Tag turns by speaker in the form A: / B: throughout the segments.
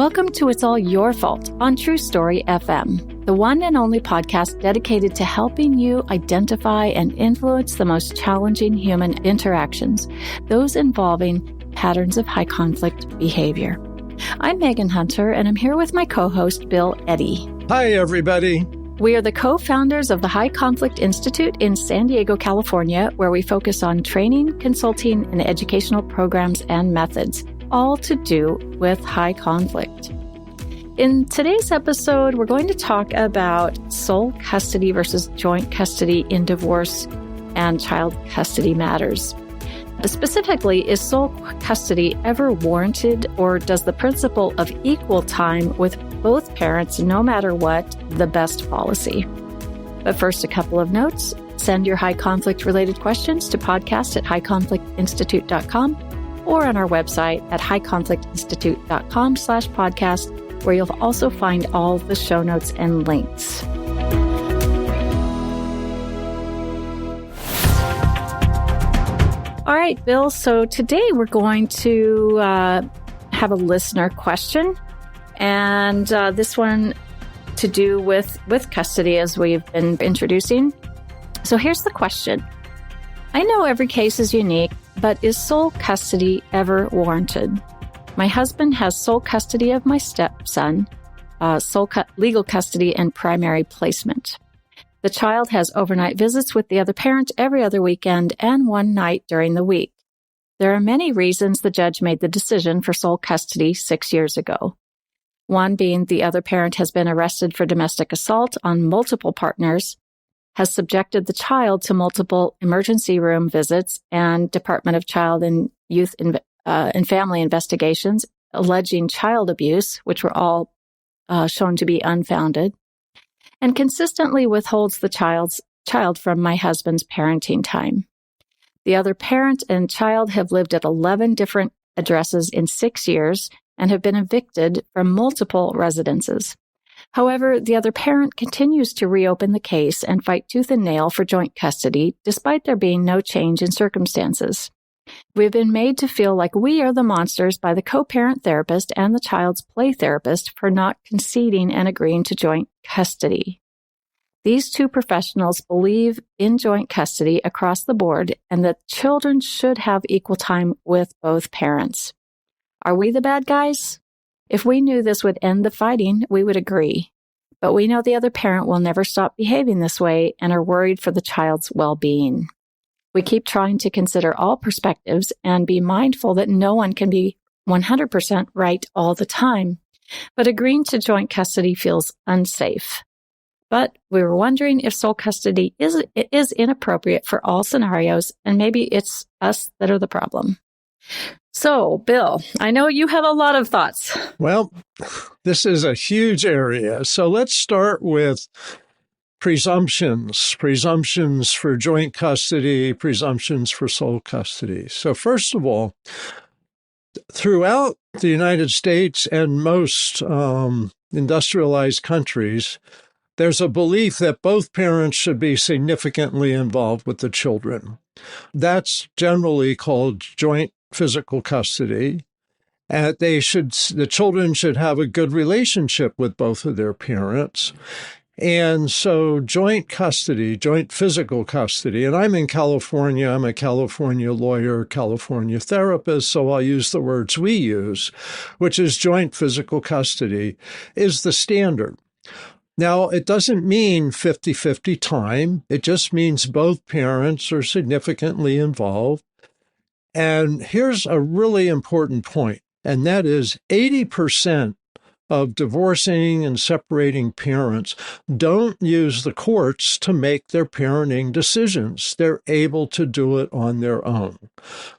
A: Welcome to It's All Your Fault on True Story FM, the one and only podcast dedicated to helping you identify and influence the most challenging human interactions, those involving patterns of high conflict behavior. I'm Megan Hunter, and I'm here with my co-host, Bill Eddy.
B: Hi, everybody.
A: We are the co-founders of the High Conflict Institute in San Diego, California, where we focus on training, consulting, and educational programs and methods, all to do with high conflict. In today's episode, we're going to talk about sole custody versus joint custody in divorce and child custody matters. Specifically, is sole custody ever warranted, or does the principle of equal time with both parents, no matter what, the best policy? But first, a couple of notes. Send your high conflict related questions to podcast@highconflictinstitute.com or on our website at highconflictinstitute.com/podcast, where you'll also find all the show notes and links. All right, Bill. So today we're going to have a listener question, and this one to do with custody, as we've been introducing. So here's the question. I know every case is unique, but is sole custody ever warranted? My husband has sole custody of my stepson, legal custody and primary placement. The child has overnight visits with the other parent every other weekend and one night during the week. There are many reasons the judge made the decision for sole custody 6 years ago. One being the other parent has been arrested for domestic assault on multiple partners, has subjected the child to multiple emergency room visits and Department of Child and Youth and Family investigations alleging child abuse, which were all shown to be unfounded, and consistently withholds the child from my husband's parenting time. The other parent and child have lived at 11 different addresses in 6 years and have been evicted from multiple residences. However, the other parent continues to reopen the case and fight tooth and nail for joint custody, despite there being no change in circumstances. We've been made to feel like we are the monsters by the co-parent therapist and the child's play therapist for not conceding and agreeing to joint custody. These two professionals believe in joint custody across the board and that children should have equal time with both parents. Are we the bad guys? If we knew this would end the fighting, we would agree. But we know the other parent will never stop behaving this way and are worried for the child's well-being. We keep trying to consider all perspectives and be mindful that no one can be 100% right all the time. But agreeing to joint custody feels unsafe. But we were wondering if sole custody is inappropriate for all scenarios, and maybe it's us that are the problem. So, Bill, I know you have a lot of thoughts.
B: Well, this is a huge area. So let's start with presumptions for joint custody, presumptions for sole custody. So first of all, throughout the United States and most industrialized countries, there's a belief that both parents should be significantly involved with the children. That's generally called joint physical custody. And the children should have a good relationship with both of their parents. And so joint custody, joint physical custody, and I'm in California, I'm a California lawyer, California therapist, so I'll use the words we use, which is joint physical custody, is the standard. Now, it doesn't mean 50-50 time. It just means both parents are significantly involved. And here's a really important point, and that is 80% of divorcing and separating parents don't use the courts to make their parenting decisions. They're able to do it on their own.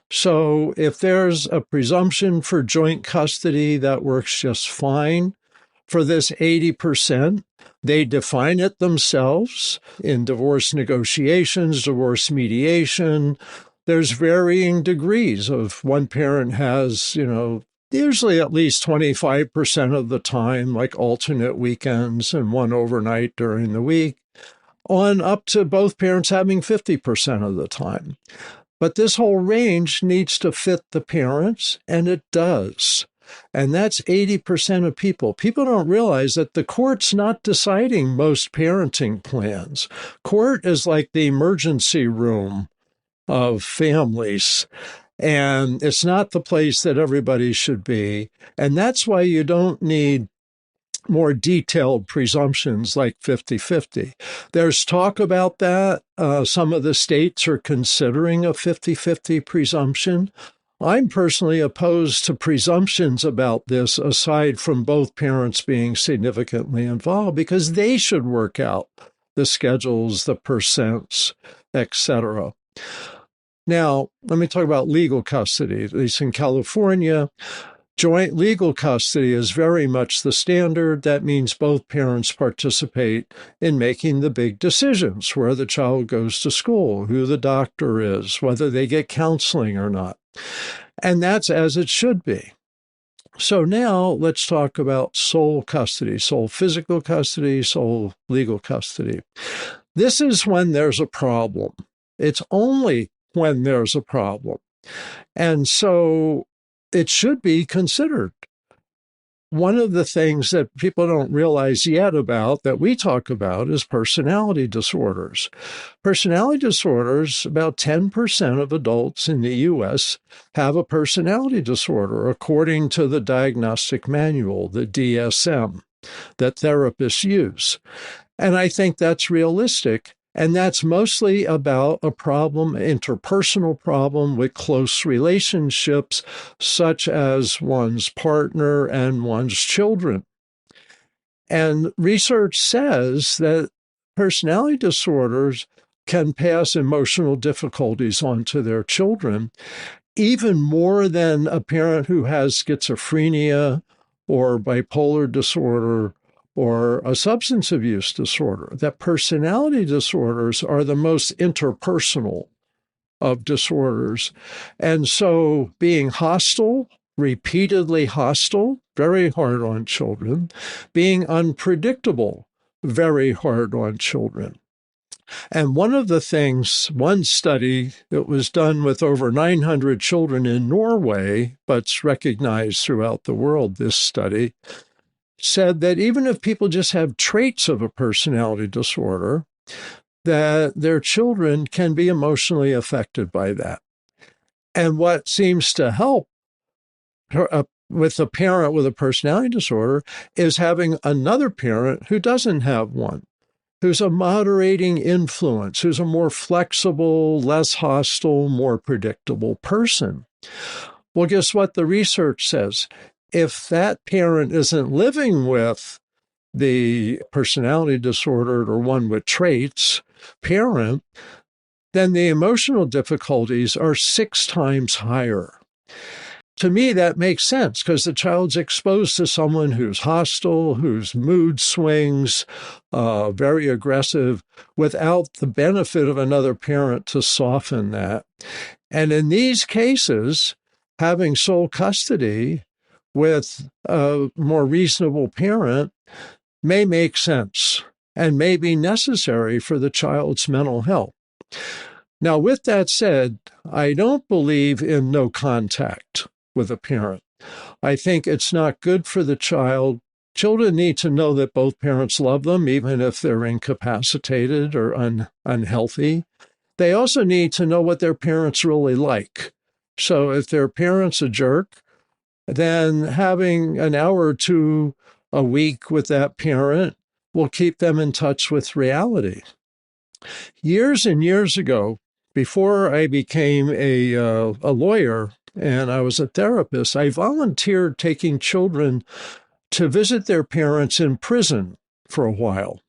B: So if there's a presumption for joint custody, that works just fine. For this 80%, they define it themselves in divorce negotiations, divorce mediation. There's varying degrees of one parent has, usually at least 25% of the time, like alternate weekends and one overnight during the week, on up to both parents having 50% of the time. But this whole range needs to fit the parents, and it does. and that's 80% of people. People don't realize that the court's not deciding most parenting plans. Court is like the emergency room of families, and it's not the place that everybody should be. And that's why you don't need more detailed presumptions like 50-50. There's talk about that. Some of the states are considering a 50-50 presumption. I'm personally opposed to presumptions about this, aside from both parents being significantly involved, because they should work out the schedules, the percents, etc. Now, let me talk about legal custody. At least in California, joint legal custody is very much the standard. That means both parents participate in making the big decisions, where the child goes to school, who the doctor is, whether they get counseling or not. And that's as it should be. So now let's talk about sole custody, sole physical custody, sole legal custody. This is when there's a problem. It's only when there's a problem. And so it should be considered. One of the things that people don't realize yet about, that we talk about, is personality disorders. Personality disorders, about 10% of adults in the U.S. have a personality disorder, according to the diagnostic manual, the DSM, that therapists use. And I think that's realistic. And that's mostly about a problem, interpersonal problem with close relationships, such as one's partner and one's children. And research says that personality disorders can pass emotional difficulties on to their children, even more than a parent who has schizophrenia or bipolar disorder or a substance abuse disorder. That personality disorders are the most interpersonal of disorders. And so being hostile, repeatedly hostile, very hard on children. Being unpredictable, very hard on children. And one of the things, one study that was done with over 900 children in Norway, but it's recognized throughout the world, this study, said that even if people just have traits of a personality disorder, that their children can be emotionally affected by that. And what seems to help with a parent with a personality disorder is having another parent who doesn't have one, who's a moderating influence, who's a more flexible, less hostile, more predictable person. Well, guess what the research says? If that parent isn't living with the personality disordered or one with traits parent, then the emotional difficulties are 6 times higher. To me, that makes sense because the child's exposed to someone who's hostile, whose mood swings, very aggressive, without the benefit of another parent to soften that. And in these cases, having sole custody with a more reasonable parent may make sense and may be necessary for the child's mental health. Now, with that said, I don't believe in no contact with a parent. I think it's not good for the child. Children need to know that both parents love them, even if they're incapacitated or unhealthy. They also need to know what their parents really like. So if their parent's a jerk, then having an hour or two a week with that parent will keep them in touch with reality. Years and years ago, before I became a lawyer and I was a therapist, I volunteered taking children to visit their parents in prison for a while.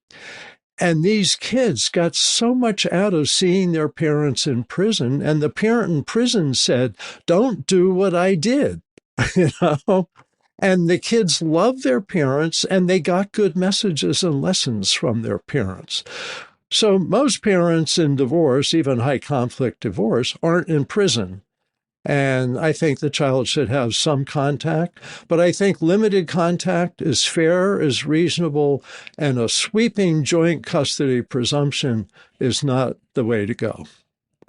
B: And these kids got so much out of seeing their parents in prison. And the parent in prison said, "Don't do what I did." You know? And the kids loved their parents and they got good messages and lessons from their parents. So most parents in divorce, even high conflict divorce, aren't in prison. And I think the child should have some contact, but I think limited contact is fair, is reasonable, and a sweeping joint custody presumption is not the way to go.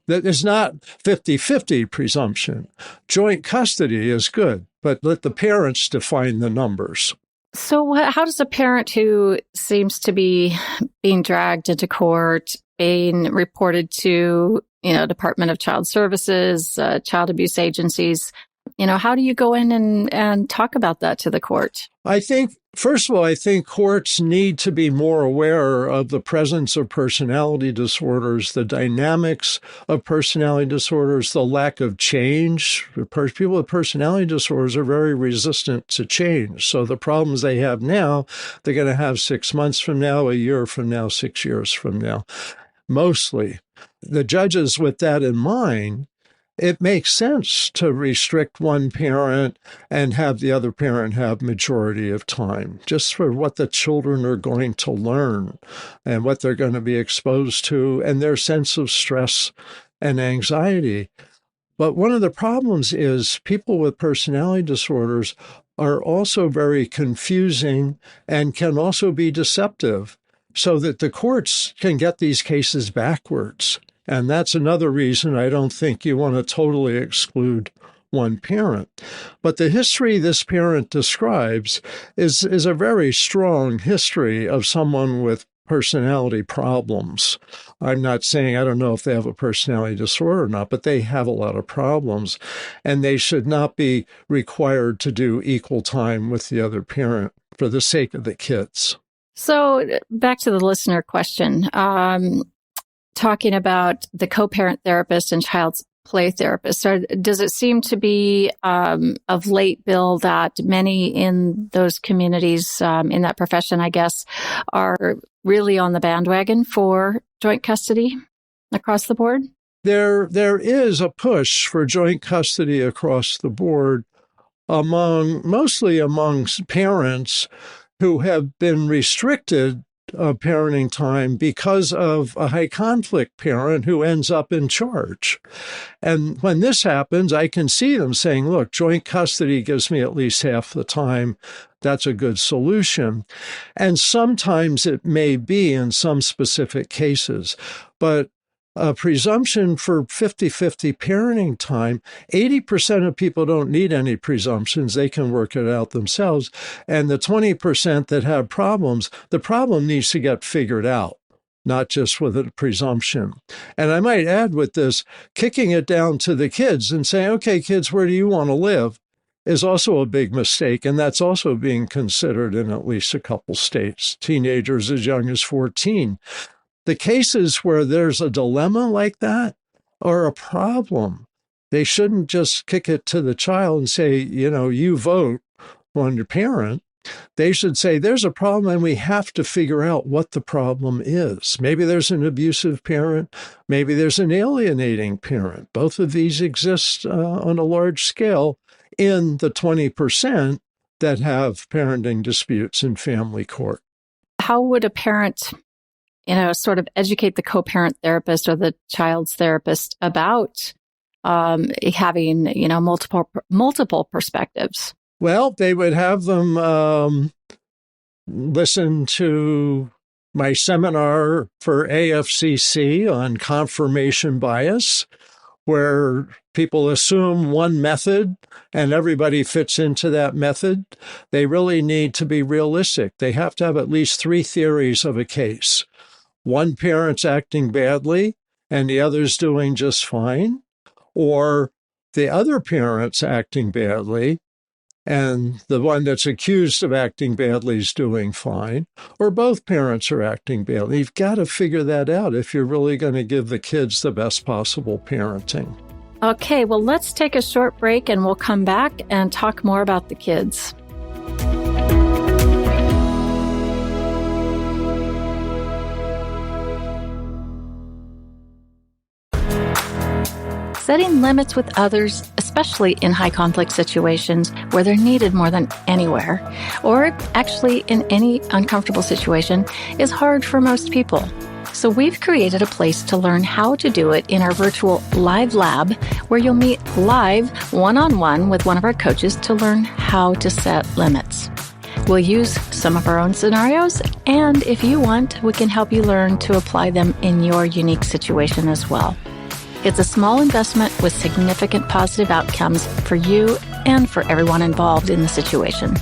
B: That is not 50-50 presumption. Joint custody is good, but let the parents define the numbers.
A: So how does a parent who seems to be being dragged into court, being reported to, Department of Child Services, child abuse agencies, how do you go in and talk about that to the court?
B: I think, first of all, I think courts need to be more aware of the presence of personality disorders, the dynamics of personality disorders, the lack of change. People with personality disorders are very resistant to change. So the problems they have now, they're going to have 6 months from now, a year from now, 6 years from now. Mostly. The judges, with that in mind, it makes sense to restrict one parent and have the other parent have majority of time, just for what the children are going to learn and what they're going to be exposed to and their sense of stress and anxiety. But one of the problems is people with personality disorders are also very confusing and can also be deceptive, so that the courts can get these cases backwards. And that's another reason I don't think you want to totally exclude one parent. But the history this parent describes is a very strong history of someone with personality problems. I'm not saying I don't know if they have a personality disorder or not, but they have a lot of problems, and they should not be required to do equal time with the other parent for the sake of the kids.
A: So back to the listener question, talking about the co-parent therapist and child's play therapist. Does it seem to be of late, Bill, that many in those communities, in that profession, I guess, are really on the bandwagon for joint custody across the board?
B: There is a push for joint custody across the board mostly among parents who have been restricted parenting time because of a high conflict parent who ends up in charge. And when this happens, I can see them saying, look, joint custody gives me at least half the time. That's a good solution. And sometimes it may be in some specific cases, but a presumption for 50-50 parenting time, 80% of people don't need any presumptions. They can work it out themselves. And the 20% that have problems, the problem needs to get figured out, not just with a presumption. And I might add with this, kicking it down to the kids and saying, okay, kids, where do you want to live? Is also a big mistake. And that's also being considered in at least a couple states, teenagers as young as 14. The cases where there's a dilemma like that are a problem. They shouldn't just kick it to the child and say, you vote on your parent. They should say, there's a problem and we have to figure out what the problem is. Maybe there's an abusive parent. Maybe there's an alienating parent. Both of these exist on a large scale in the 20% that have parenting disputes in family court.
A: How would a parent sort of educate the co-parent therapist or the child's therapist about having, multiple perspectives?
B: Well, they would have them listen to my seminar for AFCC on confirmation bias, where people assume one method and everybody fits into that method. They really need to be realistic. They have to have at least 3 theories of a case. One parent's acting badly and the other's doing just fine, or the other parent's acting badly and the one that's accused of acting badly is doing fine, or both parents are acting badly. You've got to figure that out if you're really going to give the kids the best possible parenting.
A: Okay, well, let's take a short break and we'll come back and talk more about the kids. Setting limits with others, especially in high conflict situations where they're needed more than anywhere, or actually in any uncomfortable situation, is hard for most people. So we've created a place to learn how to do it in our virtual live lab, where you'll meet live one-on-one with one of our coaches to learn how to set limits. We'll use some of our own scenarios, and if you want, we can help you learn to apply them in your unique situation as well. It's a small investment with significant positive outcomes for you and for everyone involved in the situation.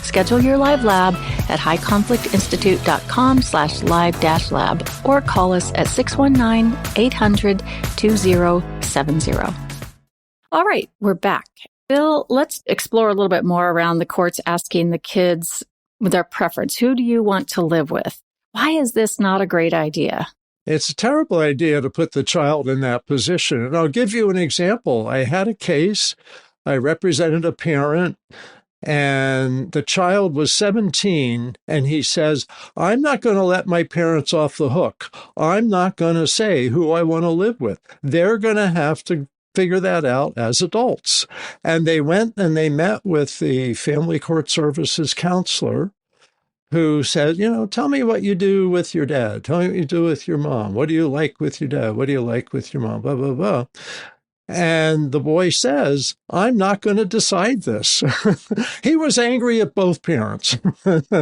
A: Schedule your live lab at highconflictinstitute.com/live-lab or call us at 619-800-2070. All right, we're back. Bill, let's explore a little bit more around the courts asking the kids their preference. Who do you want to live with? Why is this not a great idea?
B: It's a terrible idea to put the child in that position. And I'll give you an example. I had a case. I represented a parent, and the child was 17, and he says, I'm not going to let my parents off the hook. I'm not going to say who I want to live with. They're going to have to figure that out as adults. And they went and they met with the Family Court Services counselor, who said, tell me what you do with your dad. Tell me what you do with your mom. What do you like with your dad? What do you like with your mom? Blah, blah, blah. And the boy says, I'm not going to decide this. He was angry at both parents.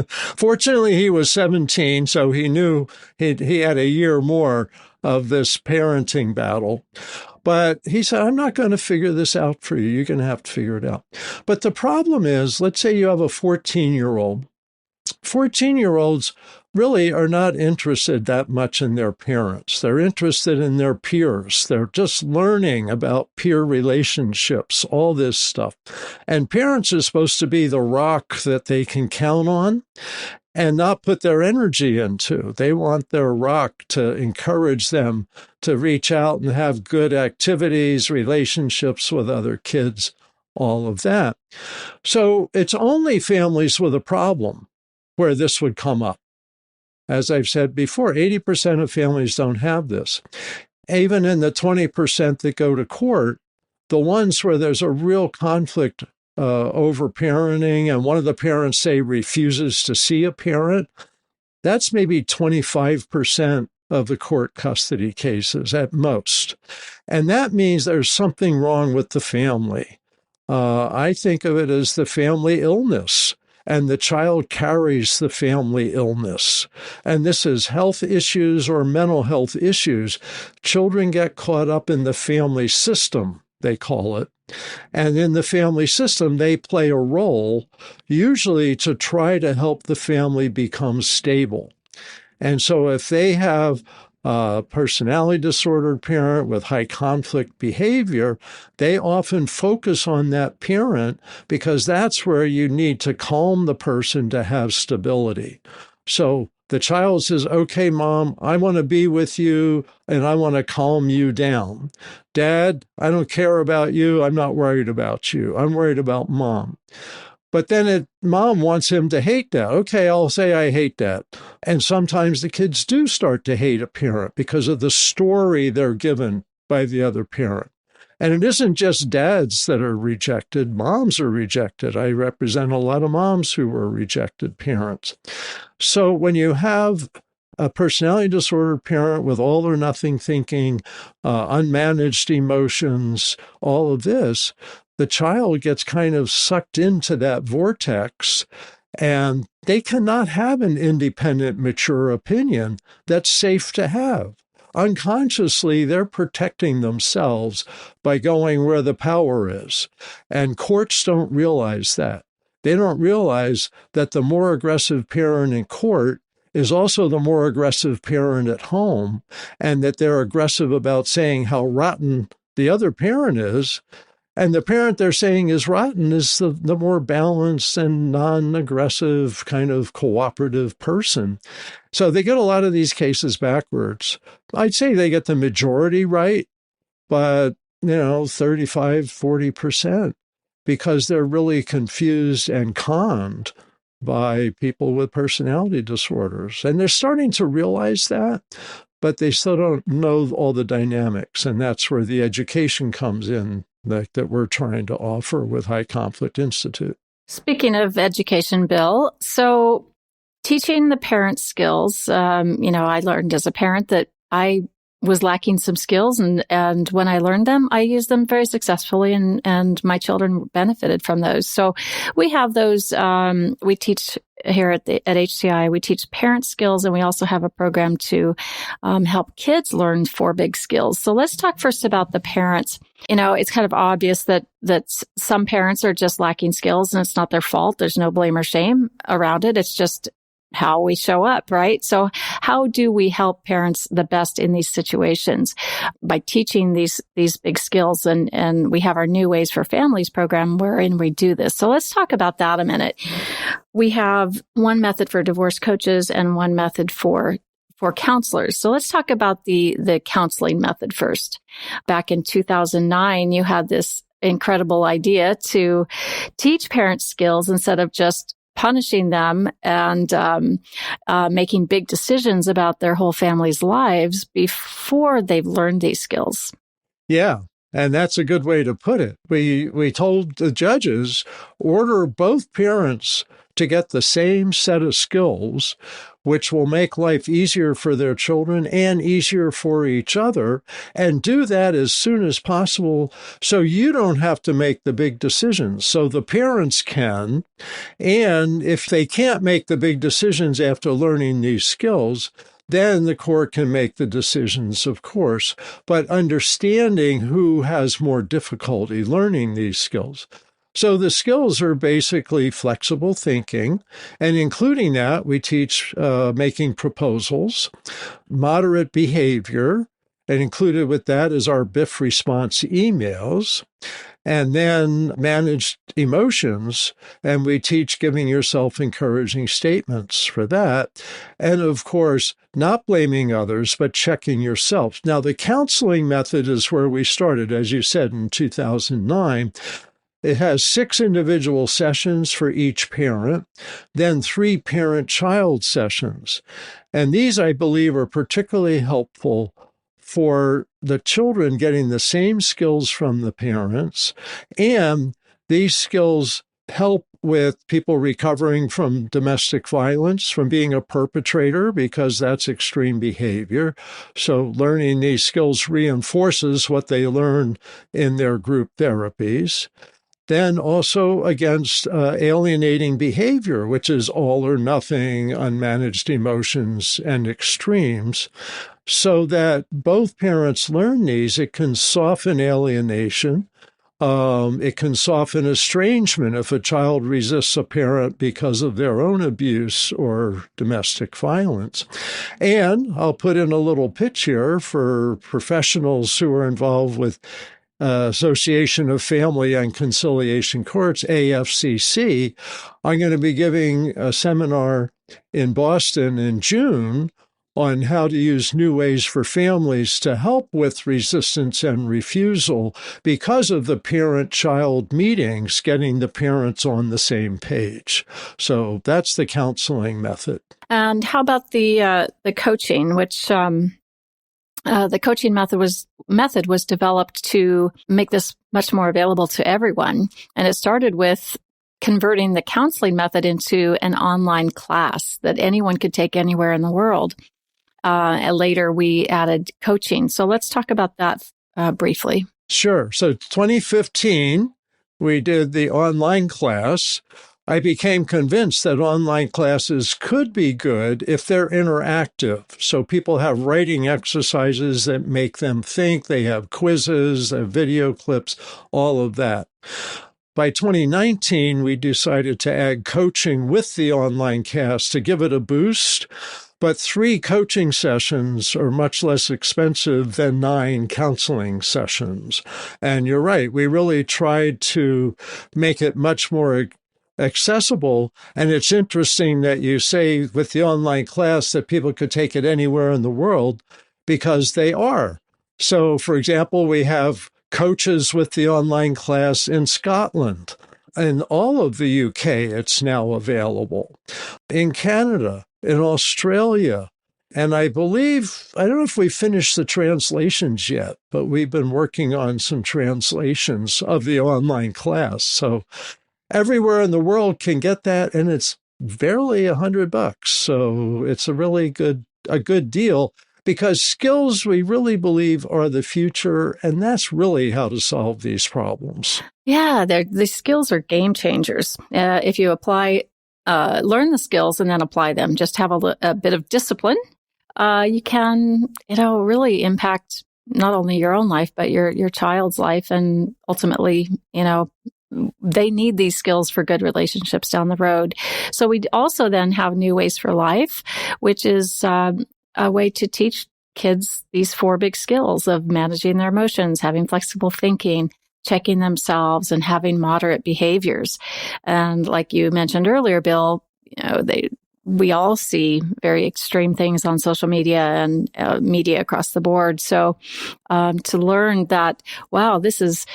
B: Fortunately, he was 17, so he knew he had a year more of this parenting battle. But he said, I'm not going to figure this out for you. You're going to have to figure it out. But the problem is, let's say you have a 14-year-old. 14-year-olds really are not interested that much in their parents. They're interested in their peers. They're just learning about peer relationships, all this stuff. And parents are supposed to be the rock that they can count on and not put their energy into. They want their rock to encourage them to reach out and have good activities, relationships with other kids, all of that. So it's only families with a problem where this would come up. As I've said before, 80% of families don't have this. Even in the 20% that go to court, the ones where there's a real conflict over parenting and one of the parents, say, refuses to see a parent, that's maybe 25% of the court custody cases at most. And that means there's something wrong with the family. I think of it as the family illness. And the child carries the family illness. And this is health issues or mental health issues. Children get caught up in the family system, they call it. And in the family system, they play a role, usually to try to help the family become stable. And so if they have a personality disordered parent with high conflict behavior, they often focus on that parent because that's where you need to calm the person to have stability. So the child says, okay, Mom, I want to be with you and I want to calm you down. Dad, I don't care about you. I'm not worried about you. I'm worried about Mom. But then Mom wants him to hate Dad. Okay, I'll say I hate Dad. And sometimes the kids do start to hate a parent because of the story they're given by the other parent. And it isn't just dads that are rejected. Moms are rejected. I represent a lot of moms who were rejected parents. So when you have a personality disordered parent with all or nothing thinking, unmanaged emotions, all of this, the child gets kind of sucked into that vortex, and they cannot have an independent, mature opinion that's safe to have. Unconsciously, they're protecting themselves by going where the power is. And courts don't realize that. They don't realize that the more aggressive parent in court is also the more aggressive parent at home, and that they're aggressive about saying how rotten the other parent is. And the parent they're saying is rotten is the more balanced and non-aggressive kind of cooperative person. So they get a lot of these cases backwards. I'd say they get the majority right, but, 35, 40%, because they're really confused and conned by people with personality disorders. And they're starting to realize that, but they still don't know all the dynamics. And that's where the education comes in that we're trying to offer with High Conflict Institute.
A: Speaking of education, Bill, so teaching the parent skills, I learned as a parent that I was lacking some skills, and when I learned them, I used them very successfully, and my children benefited from those. So we have those, we teach here at HCI, we teach parent skills, and we also have a program to help kids learn 4 big skills. So let's talk first about the parents. It's kind of obvious that some parents are just lacking skills, and it's not their fault. There's no blame or shame around it. It's just how we show up, right? So how do we help parents the best in these situations? By teaching these big skills, and we have our New Ways for Families program wherein we do this. So let's talk about that a minute. We have one method for divorce coaches and one method for counselors. So let's talk about the counseling method first. Back in 2009, you had this incredible idea to teach parents skills instead of just punishing them and making big decisions about their whole family's lives before they've learned these skills.
B: Yeah, and that's a good way to put it. We told the judges, order both parents to get the same set of skills, which will make life easier for their children and easier for each other, and do that as soon as possible so you don't have to make the big decisions. So the parents can, and if they can't make the big decisions after learning these skills, then the court can make the decisions, of course, but understanding who has more difficulty learning these skills. So the skills are basically flexible thinking, and including that, we teach making proposals, moderate behavior, and included with that is our BIF response emails, and then managed emotions, and we teach giving yourself encouraging statements for that, and of course, not blaming others, but checking yourself. Now, the counseling method is where we started, as you said, in 2009. It has 6 individual sessions for each parent, then 3 parent-child sessions. And these, I believe, are particularly helpful for the children getting the same skills from the parents. And these skills help with people recovering from domestic violence, from being a perpetrator, because that's extreme behavior. So learning these skills reinforces what they learn in their group therapies. Then also against alienating behavior, which is all or nothing, unmanaged emotions, and extremes, so that both parents learn these. It can soften alienation. It can soften estrangement if a child resists a parent because of their own abuse or domestic violence. And I'll put in a little pitch here for professionals who are involved with Association of Family and Conciliation Courts, AFCC. I'm going to be giving a seminar in Boston in June on how to use new ways for families to help with resistance and refusal because of the parent-child meetings, getting the parents on the same page. So that's the counseling method.
A: And how about the coaching, which the coaching method was developed to make this much more available to everyone. And it started with converting the counseling method into an online class that anyone could take anywhere in the world. And later, we added coaching. So let's talk about that briefly.
B: Sure. So 2015, we did the online class. I became convinced that online classes could be good if they're interactive. So people have writing exercises that make them think. They have quizzes, they have video clips, all of that. By 2019, we decided to add coaching with the online class to give it a boost. But 3 coaching sessions are much less expensive than 9 counseling sessions. And you're right, we really tried to make it much more accessible. And it's interesting that you say with the online class that people could take it anywhere in the world, because they are. So, for example, we have coaches with the online class in Scotland. In all of the UK, it's now available. In Canada, in Australia, and I believe, I don't know if we finished the translations yet, but we've been working on some translations of the online class. So everywhere in the world can get that, and it's barely $100. So it's a really good deal, because skills we really believe are the future, and that's really how to solve these problems.
A: Yeah, the skills are game changers. If you apply learn the skills and then apply them, just have a bit of discipline, you can, really impact not only your own life, but your child's life. And ultimately, they need these skills for good relationships down the road. So we also then have New Ways for Life, which is a way to teach kids these 4 big skills of managing their emotions, having flexible thinking, checking themselves, and having moderate behaviors. And like you mentioned earlier, Bill, we all see very extreme things on social media and media across the board. So to learn that, wow, this is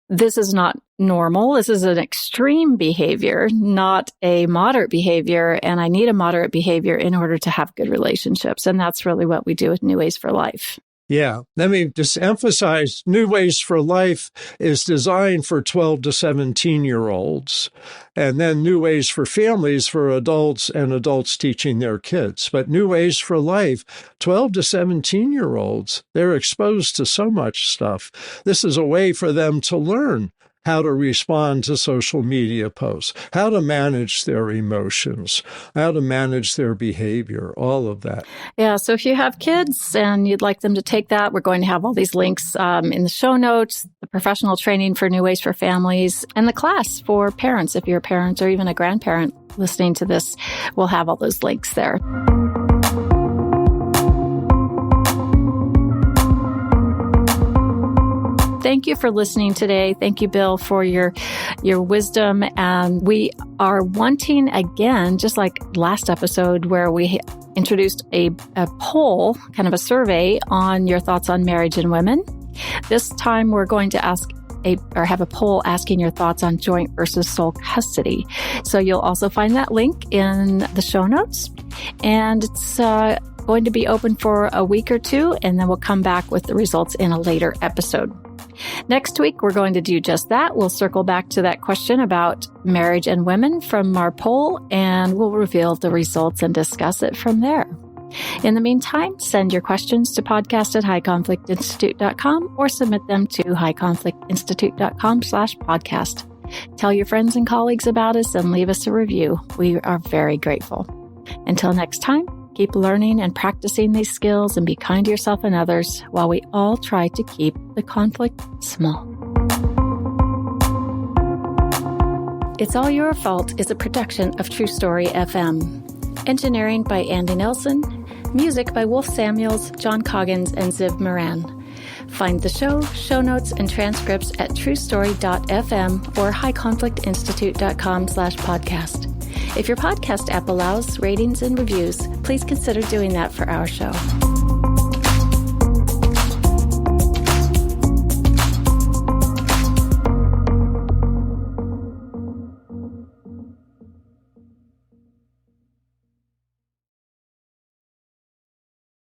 A: not normal. This is an extreme behavior, not a moderate behavior. And I need a moderate behavior in order to have good relationships. And that's really what we do with New Ways for Life.
B: Yeah. Let me just emphasize, New Ways for Life is designed for 12 to 17-year-olds, and then New Ways for Families for adults and adults teaching their kids. But New Ways for Life, 12 to 17-year-olds, they're exposed to so much stuff. This is a way for them to learn how to respond to social media posts, how to manage their emotions, how to manage their behavior, all of that.
A: Yeah, so if you have kids and you'd like them to take that, we're going to have all these links in the show notes, the professional training for New Ways for Families, and the class for parents. If you're a parent or even a grandparent listening to this, we'll have all those links there. Thank you for listening today. Thank you, Bill, for your wisdom. And we are wanting, again, just like last episode where we introduced a poll, kind of a survey on your thoughts on marriage and women. This time we're going to have a poll asking your thoughts on joint versus sole custody. So you'll also find that link in the show notes. And it's going to be open for a week or two, and then we'll come back with the results in a later episode. Next week, we're going to do just that. We'll circle back to that question about marriage and women from our poll, and we'll reveal the results and discuss it from there. In the meantime, send your questions to podcast@highconflictinstitute.com or submit them to highconflictinstitute.com/podcast. Tell your friends and colleagues about us and leave us a review. We are very grateful. Until next time, keep learning and practicing these skills and be kind to yourself and others while we all try to keep the conflict small. It's All Your Fault is a production of True Story FM. Engineering by Andy Nelson. Music by Wolf Samuels, John Coggins, and Ziv Moran. Find the show notes, and transcripts at truestory.fm or highconflictinstitute.com/podcast. If your podcast app allows ratings and reviews, please consider doing that for our show.